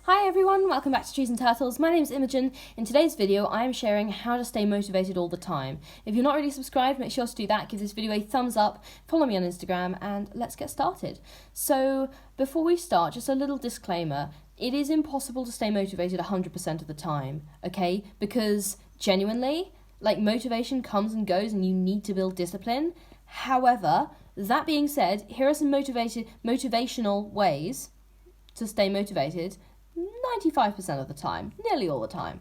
Hi everyone, welcome back to Trees and Turtles. My name is Imogen. In today's video, I am sharing how to stay motivated all the time. If you're not already subscribed, make sure to do that. Give this video a thumbs up, follow me on Instagram, and let's get started. So, before we start, just a little disclaimer. It is impossible to stay motivated 100% of the time, okay? Because genuinely, motivation comes and goes and you need to build discipline. However, that being said, here are some motivational ways to stay motivated 95% of the time, nearly all the time.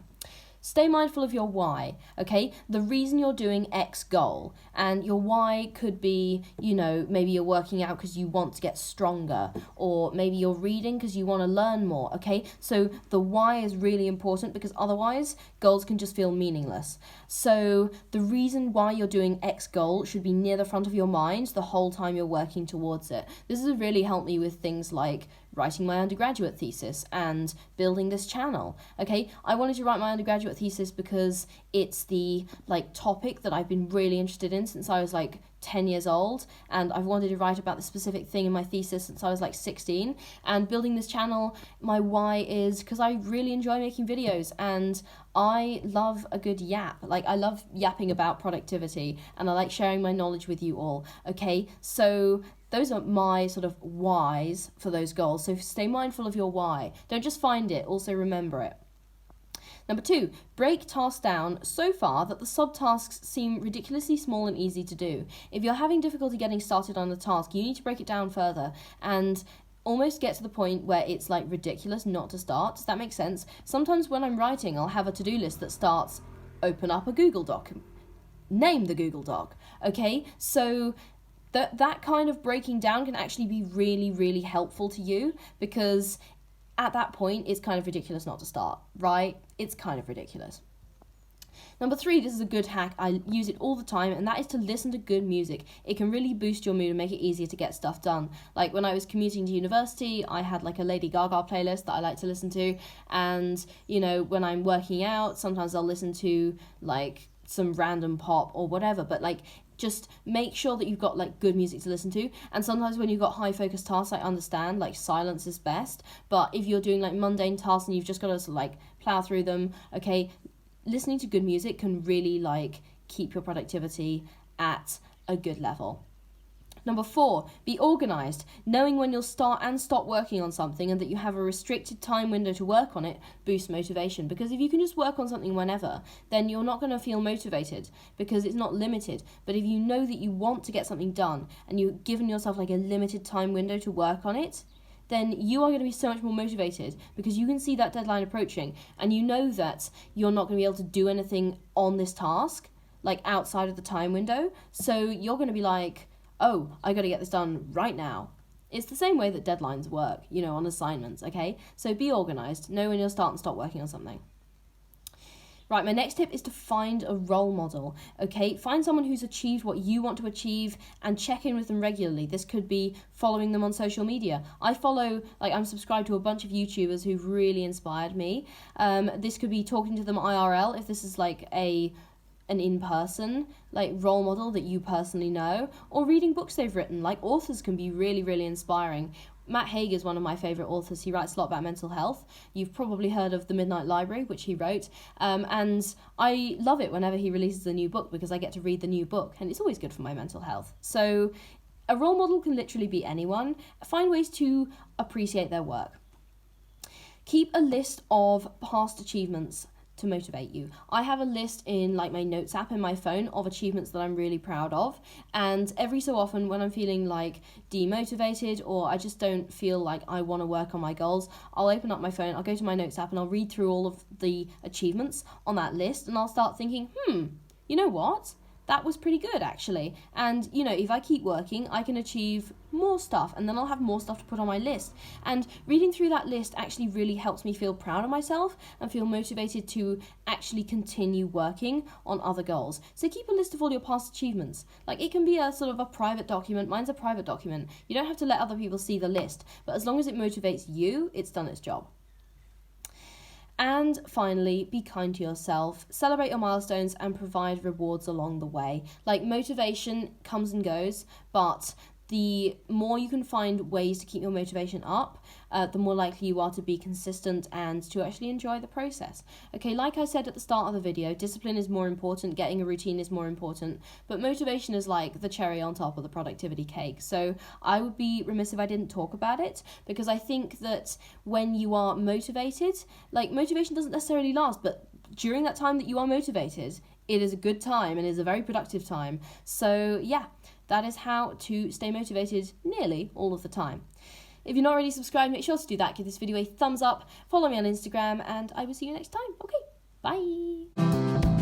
Stay mindful of your why, okay? The reason you're doing X goal, and your why could be, maybe you're working out because you want to get stronger, or maybe you're reading because you want to learn more, okay? So the why is really important because otherwise goals can just feel meaningless. So the reason why you're doing X goal should be near the front of your mind the whole time you're working towards it. This has really helped me with things like writing my undergraduate thesis and building this channel, okay? I wanted to write my undergraduate thesis because it's the topic that I've been really interested in since I was 10 years old, and I've wanted to write about this specific thing in my thesis since I was 16. And building this channel, my why is because I really enjoy making videos and I love a good yap. I love yapping about productivity and I like sharing my knowledge with you all, okay? So those are my sort of whys for those goals. So stay mindful of your why. Don't just find it, also remember it. Number 2, break tasks down so far that the subtasks seem ridiculously small and easy to do. If you're having difficulty getting started on a task, you need to break it down further and almost get to the point where it's ridiculous not to start. Does that make sense? Sometimes when I'm writing, I'll have a to-do list that starts, open up a Google Doc, name the Google Doc, okay? So that kind of breaking down can actually be really, really helpful to you because at that point, it's kind of ridiculous not to start, right? It's kind of ridiculous. Number 3, this is a good hack. I use it all the time, and that is to listen to good music. It can really boost your mood and make it easier to get stuff done. When I was commuting to university, I had a Lady Gaga playlist that I like to listen to, and, when I'm working out, sometimes I'll listen to, some random pop or whatever, but, just make sure that you've got good music to listen to. And sometimes when you've got high focus tasks, I understand silence is best, but if you're doing mundane tasks and you've just got to plow through them, okay, listening to good music can really keep your productivity at a good level. Number 4, be organised. Knowing when you'll start and stop working on something and that you have a restricted time window to work on it boosts motivation. Because if you can just work on something whenever, then you're not going to feel motivated because it's not limited. But if you know that you want to get something done and you've given yourself a limited time window to work on it, then you are going to be so much more motivated because you can see that deadline approaching and you know that you're not going to be able to do anything on this task, outside of the time window. So you're going to be oh, I got to get this done right now. It's the same way that deadlines work, on assignments, okay? So be organised. Know when you'll start and stop working on something. Right, my next tip is to find a role model, okay? Find someone who's achieved what you want to achieve and check in with them regularly. This could be following them on social media. I follow, I'm subscribed to a bunch of YouTubers who've really inspired me. This could be talking to them IRL if this is an in-person role model that you personally know, or reading books they've written. Authors can be really, really inspiring. Matt Haig is one of my favourite authors. He writes a lot about mental health. You've probably heard of The Midnight Library, which he wrote, and I love it whenever he releases a new book because I get to read the new book and it's always good for my mental health. So a role model can literally be anyone. Find ways to appreciate their work. Keep a list of past achievements to motivate you. I have a list in my notes app in my phone of achievements that I'm really proud of, and every so often when I'm feeling demotivated or I just don't feel like I want to work on my goals, I'll open up my phone, I'll go to my notes app and I'll read through all of the achievements on that list and I'll start thinking, you know what? That was pretty good actually. And if I keep working, I can achieve more stuff and then I'll have more stuff to put on my list. And reading through that list actually really helps me feel proud of myself and feel motivated to actually continue working on other goals. So keep a list of all your past achievements. It can be a sort of a private document. Mine's a private document. You don't have to let other people see the list, but as long as it motivates you, it's done its job. And finally, be kind to yourself, celebrate your milestones and provide rewards along the way. Motivation comes and goes, but the more you can find ways to keep your motivation up, the more likely you are to be consistent and to actually enjoy the process. Okay, like I said at the start of the video, discipline is more important, getting a routine is more important, but motivation is like the cherry on top of the productivity cake. So I would be remiss if I didn't talk about it, because I think that when you are motivated, like, motivation doesn't necessarily last, but during that time that you are motivated, it is a good time and is a very productive time. So yeah, that is how to stay motivated nearly all of the time. If you're not already subscribed, make sure to do that. Give this video a thumbs up, follow me on Instagram, and I will see you next time. Okay, bye.